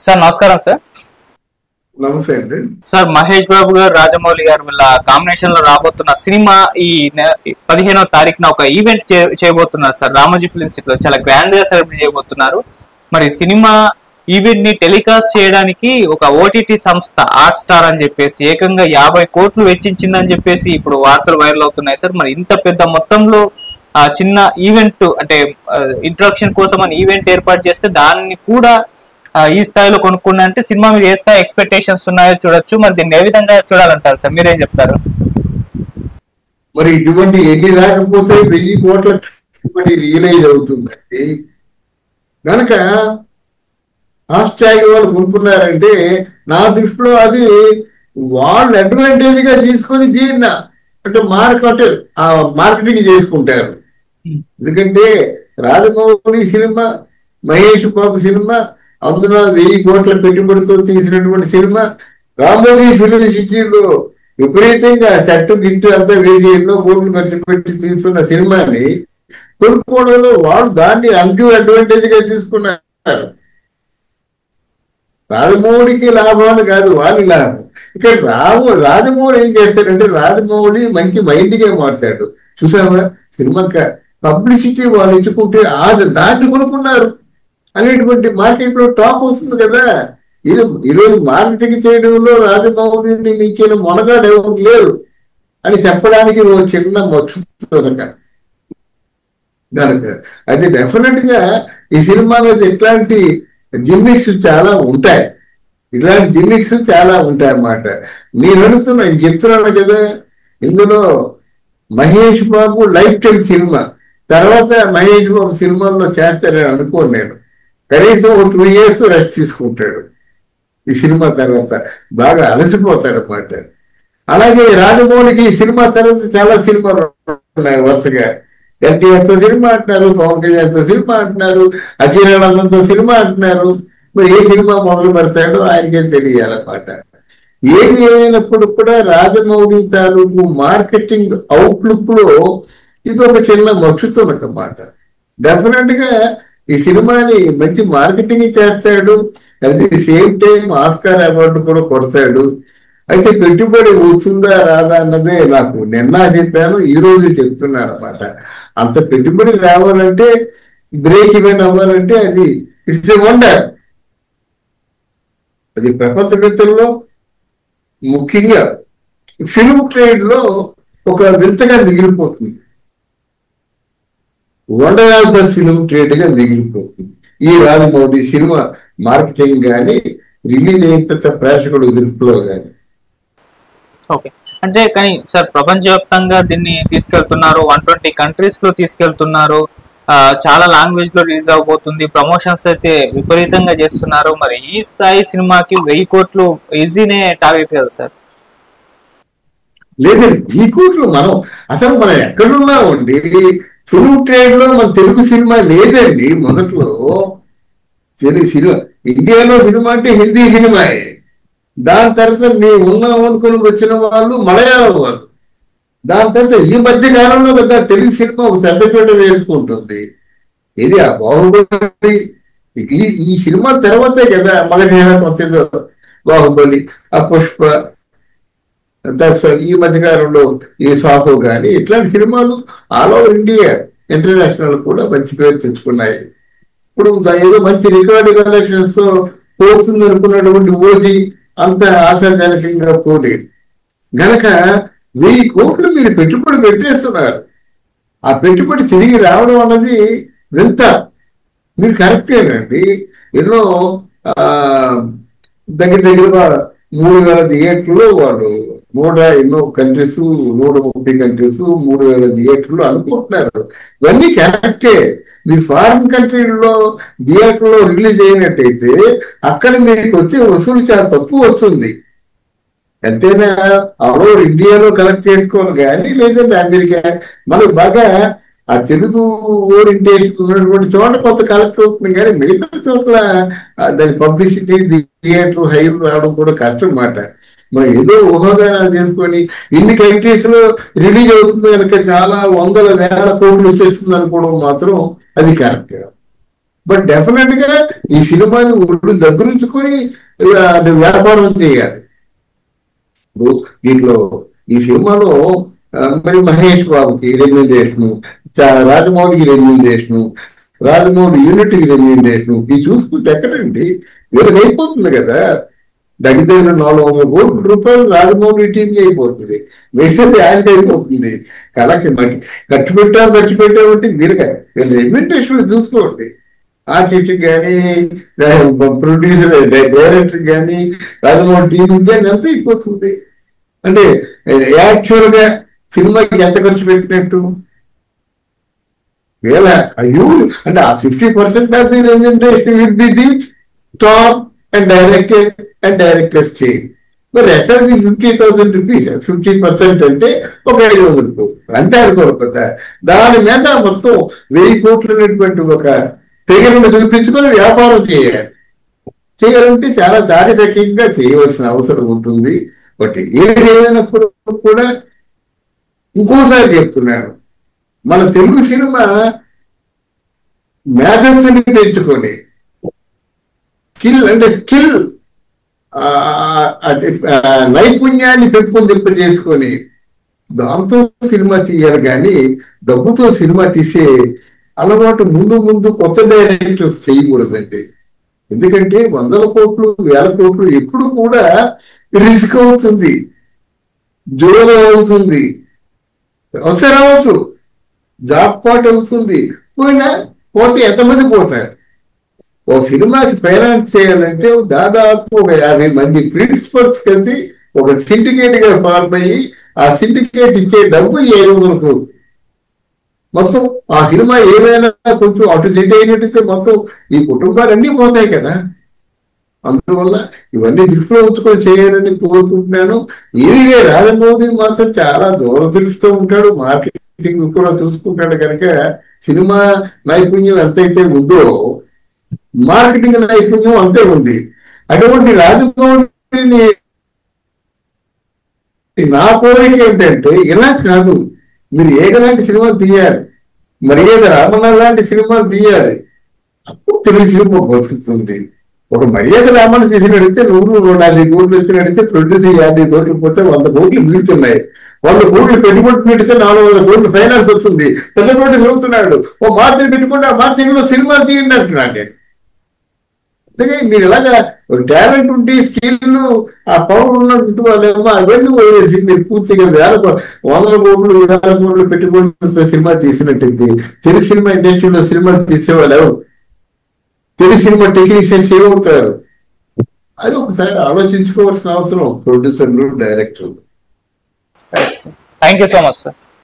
Sir నమస్కారం sir. నమస్తే అండి. సార్ మహేష్ బాబు గారు రాజమౌళి గారు వీళ్ళ కాంబినేషన్ లో రాబోతున్న సినిమా ఈ 15వ తారీఖున ఒక ఈవెంట్ చేయబోతున్నారు సార్. రామోజీ ఫిలిం సిటీలో చాలా గ్రాండ్ గా సెలబ్రేట్ చేయబోతున్నారు. మరి సినిమా ఈవెంట్ ని టెలికాస్ట్ చేయడానికి ఒక ఓటీటీ సంస్థ హాట్ స్టార్ అని చెప్పేసి ఏకంగా 50 కోట్లు వెచ్చించిందని చెప్పేసి ఇప్పుడు వార్తలు వైరల్ అవుతున్నాయి సార్. మరి ఇంత పెద్ద మొత్తంలో చిన్న ఈవెంట్ అంటే ఇంట్రొడక్షన్ కోసం అని ఈవెంట్ ఏర్పాటు చేస్తే దాన్ని కూడా ఈ స్థాయిలో కొనుక్కున్నా అంటే సినిమా మీద ఏ స్థాయి ఎక్స్పెక్టేషన్స్ ఉన్నాయో చూడొచ్చు. మరి దీన్ని ఏ విధంగా చూడాలంటారు సార్, మీరేం చెప్తారు? మరి ఇటువంటి ఎన్ని రాకపోతే 1000 కోట్ల రియలైజ్ అవుతుందండి. కనుక హాస్టాగ్ వాళ్ళు కొనుక్కున్నారంటే నా దృష్టిలో అది వాళ్ళు అడ్వాంటేజ్ గా తీసుకొని దీన్ని అంటే మార్కెటింగ్ చేసుకుంటారు. ఎందుకంటే రాజమౌళి సినిమా, మహేష్ బాబు సినిమా, అందులో 1000 కోట్ల పెట్టుబడితో తీసినటువంటి సినిమా. రామోజీ ఫిలిం సిటీలో విపరీతంగా సెట్ గిట్టు అంతా వేసి ఎన్నో కోట్లు ఖర్చు పెట్టి తీసుకున్న సినిమాని కొనుక్కోవడంలో వాళ్ళు దాన్ని అడ్వాంటేజ్ గా తీసుకున్నారు. రాజమౌళికి లాభాలు కాదు, వాళ్ళ లాభం. ఇక్కడ రాజమౌళి ఏం చేస్తాడంటే రాజమౌళి మంచి మైండ్ గా మారుతాడు. చూసావా సినిమా పబ్లిసిటీ వాళ్ళు ఇచ్చుకుంటే దాన్ని కొనుక్కున్నారు అనేటువంటి మార్కెట్ లో టాప్ వస్తుంది కదా. ఈరోజు మార్కెటింగ్ చేయడంలో రాజమౌళిని మించిన మొనగాడు ఎవరు లేరు అని చెప్పడానికి ఓ చిన్న మచ్చుతోనక కనుక అది డెఫినెట్ గా ఈ సినిమా మీద ఇట్లాంటి జిమ్మిక్స్ చాలా ఉంటాయి. ఇట్లాంటి జిమ్మిక్స్ చాలా ఉంటాయి అన్నమాట. నేను చెప్తున్నాను కదా, ఇందులో Mahesh Babu life time cinema తర్వాత మహేష్ బాబు సినిమాల్లో చేస్తారని అనుకోను నేను. కనీసం 2 years రెస్ట్ తీసుకుంటాడు ఈ సినిమా తర్వాత, బాగా అలసిపోతాడు అన్నమాట. అలాగే రాజమౌళికి ఈ సినిమా తర్వాత చాలా సినిమాలు ఉన్నాయి వరుసగా. ఎన్టీఆర్తో సినిమా అంటున్నారు, పవన్ కళ్యాణ్తో సినిమా అంటున్నారు, అజీరానందంతో సినిమా అంటున్నారు. మరి ఏ సినిమా మొదలు పెడతాడో ఆయనకే తెలియాలన్నమాట. ఏది ఏమైనప్పుడు కూడా రాజమౌళి తాలూకు మార్కెటింగ్ అవుట్లుక్ లో ఇది ఒక చిన్న మచ్చుతున్నమాట. డెఫినెట్ గా ఈ సినిమాని మంచి మార్కెటింగ్ చేస్తాడు, at the same time Oscar award కూడా కొడతాడు. అయితే పెట్టుబడి వస్తుందా రాదా అన్నదే నాకు నిన్న చెప్పాను, ఈ రోజు చెప్తున్నాను అనమాట. అంత పెట్టుబడి రావాలంటే, బ్రేక్ ఈవెన్ అవ్వాలంటే అది ఇట్స్ ఎ వండర్. అది ప్రపంచవేత్తల్లో ముఖ్యంగా ఫిల్మ్ ట్రేడ్ లో ఒక వింతగా మిగిలిపోతుంది, wonder of the film trade గా మిగిలిపోతుంది ఈ రాజమౌళి సినిమా మార్కెటింగ్ కానీ రిలీజ్ అయిన తర్వాత ప్రేక్షకుడు ఎదుర్పులో కానీ. ఓకే, అంటే కానీ సార్ ప్రపంచవ్యాప్తంగా దీన్ని తీసుకెళ్తున్నారు, 120 కంట్రీస్ లో తీసుకెళ్తున్నారు, చాలా లాంగ్వేజ్ లో రిలీజ్ అవబోతుంది, ప్రమోషన్స్ అయితే విపరీతంగా చేస్తున్నారు. మరి ఈ స్థాయి సినిమాకి 1000 కోట్లు ఈజీనే టార్గెట్ కదా సార్? లేదండి, 1000 కోట్లు మనం ఎక్కడున్నామండి? ఫిల్మ్ ట్రేడ్ లో మన తెలుగు సినిమా లేదండి. మొదట్లో తెలుగు సినిమా, ఇండియాలో సినిమా అంటే హిందీ సినిమాయే. దాని తర్వాత మేము ఉన్నాం అనుకుని వచ్చిన వాళ్ళు మలయాళం వాళ్ళు. దాని తర్వాత ఈ మధ్య కాలంలో పెద్ద తెలుగు సినిమా ఒక పెద్ద పీట వేసుకుంటుంది. ఇది ఆ బాహుబలి, ఈ సినిమా తర్వాతే కదా మగధీర కొత్తదో బాహుబలి, ఆ పుష్ప, ఈ మధ్యకాలంలో ఈ సాహో కానీ ఇట్లాంటి సినిమాలు ఆల్ ఓవర్ ఇండియా ఇంటర్నేషనల్ కూడా మంచి పేరు తెచ్చుకున్నాయి. ఇప్పుడు ఏదో మంచి రికార్డు కలెక్షన్స్ తో పోతుంది అనుకున్నటువంటి ఓజీ అంత ఆశాజనకంగా పోలేదు. గనక 1000 కోట్లు మీరు పెట్టుబడి పెట్టేస్తున్నారు. ఆ పెట్టుబడి తిరిగి రావడం అన్నది వింత. మీరు కరెక్టేనండి, ఎన్నో దగ్గర 3000 థియేటర్లు వాళ్ళు ఎన్నో కంట్రీస్, 130 కంట్రీస్, 3000 థియేటర్లు అనుకుంటున్నారు. ఇవన్నీ కరెక్టే. మీ ఫారిన్ కంట్రీల్లో థియేటర్లో రిలీజ్ అయినట్టయితే అక్కడ మీకు వచ్చే వసూలు చాలా తక్కువ వస్తుంది. ఎంతైనా ఆల్ ఇండియాలో కలెక్ట్ చేసుకోవాలి కానీ, లేదంటే అమెరికా మనకు బాగా ఆ తెలుగు ఓరియంటేషన్ ఉన్నటువంటి చోట కొంత కలెక్ట్ అవుతుంది కానీ మిగతా చోట్ల దాని పబ్లిసిటీ థియేటర్ హైర్ రావడం కూడా కష్టం అన్నమాట. మనం ఏదో ఊహాగానాలు చేసుకొని ఇన్ని కంట్రీస్ లో రిలీజ్ అవుతుంది కనుక చాలా 100,000 కోట్లు వచ్చేస్తుంది అనుకోవడం మాత్రం అది కరెక్ట్. బట్ డెఫినెట్ గా ఈ సినిమాని ఒళ్ళు దగ్గరుంచుకొని వ్యాపారం చేయాలి. ఇప్పుడు దీంట్లో ఈ సినిమాలో మరి మహేష్ బాబుకి రెమ్యూనరేషను, రాజమౌళికి రెమ్యూనరేషను, రాజమౌళి యూనిట్కి రెమ్యూనరేషను, ఇది చూసుకుంటే ఎక్కడండి వీళ్ళకి అయిపోతుంది కదా. దగ్గర 400 కోట్ల రూపాయలు రాజమౌళి టీంకి అయిపోతుంది, మిగతాది ఆయనకి అయిపోతుంది. కలెక్షన్ బట్టి ఖర్చు పెట్టామంటే వీళ్ళు రెమ్యూనరేషన్ చూసుకోండి. ఆర్టిస్ట్ కానీ, ప్రొడ్యూసర్ డైరెక్టర్ కానీ, రాజమౌళి టీం కానీ అంతా అయిపోతుంది. అంటే యాక్చువల్ గా సినిమాకి ఎంత ఖర్చు పెట్టినట్టు వేళ అయ్యో అంటే ఆ 50% of the remuneration will be the star and directors చేయి. మరి ఎక్కడ 50,000 రూపీస్ 50% అంటే ఒక 500 కోట్లు అంతే అనుకోరు కదా. దాని మీద మొత్తం 1000 కోట్లు అనేటువంటి ఒక తెగలను చూపించుకొని వ్యాపారం చేయాలంటే చాలా చారిత్రకంగా చేయవలసిన అవసరం ఉంటుంది. బట్ ఏది ఏమైనప్పుడు కూడా ఇంకోసారి చెప్తున్నాను, మన తెలుగు సినిమా మేధస్సుని పెంచుకొని స్కిల్ నైపుణ్యాన్ని పెంపొందింపజేసుకొని దాంతో సినిమా తీయాలి. కానీ డబ్బుతో సినిమా తీసే అలవాటు ముందు కొత్త డైరెక్టర్స్ చేయకూడదండి. ఎందుకంటే 100 కోట్లు 1000 కోట్లు ఎప్పుడు కూడా రిస్క్ అవుతుంది, జోదం అవుతుంది, అవసరం అవచ్చు, జాబ్ పాట్ అవుతుంది. పోతే ఎంతమంది పోతారు? ఓ సినిమాకి ఫైనాన్స్ చేయాలంటే దాదాపు ఒక 50 మంది ప్రిన్సిపల్స్ కలిసి ఒక సిండికేట్ గా ఫార్మ్ అయ్యి ఆ సిండికేట్ ఇచ్చే డబ్బు 700 కోట్లు. మొత్తం ఆ సినిమా ఏమైనా కొంచెం అటు సెట్ అయినట్టయితే మొత్తం ఈ కుటుంబాలన్నీ పోతాయి కదా. అందువల్ల ఇవన్నీ దృష్టిలో ఉంచుకొని చేయాలని కోరుకుంటున్నాను. ఈయనే రాజమౌళి మాత్రం చాలా దూరదృష్టితో ఉంటాడు, మార్కెటింగ్ కూడా చూసుకుంటాడు. కనుక సినిమా నైపుణ్యం ఎంతైతే ఉందో మార్కెటింగ్ నైపుణ్యం అంతే ఉంది. అటువంటి రాజమౌళిని నా కోరిక ఏంటంటే ఇలా కాదు, మీరు ఏగలాంటి సినిమాలు తీయాలి, మర్యాద రామన్న లాంటి సినిమాలు తీయాలి. అప్పుడు తెలుగు సినిమా బతుకుతుంది. ఒక మర్యాద రామన్న తీసినడితే 100-150 కోట్లు వచ్చినడితే ప్రొడ్యూసర్ 50 కోట్లు పోతే 100 కోట్లు మిగులుతున్నాయి. 100 కోట్లు పెట్టుబడి పెడితే 400 కోట్లు ఫైనాన్స్ వస్తుంది. పెద్ద ప్రొడ్యూసర్ అవుతున్నాడు, ఓ మార్కెట్ పెట్టుకుంటే ఆ మార్కెట్ లో సినిమాలు తీయండి అంటున్నాను నేను. అందుకే మీరు ఇలాగా టాలెంట్ ఉంటే స్కిల్ ఆ పవర్ ఉన్నట్టు వాళ్ళేమో అవన్నీ వదిలేసి మీరు పూర్తిగా 100 కోట్లు 1000 కోట్లు పెట్టుబడి సినిమా తీసినట్టయితే తెలుగు సినిమా ఇండస్ట్రీలో సినిమా తీసేవాళ్ళు తెలుగు సినిమా టెక్నీషియన్స్ ఏమవుతారు? అది ఒకసారి ఆలోచించుకోవాల్సిన అవసరం ప్రొడ్యూసర్లు, డైరెక్టర్లు. Thank you so much sir.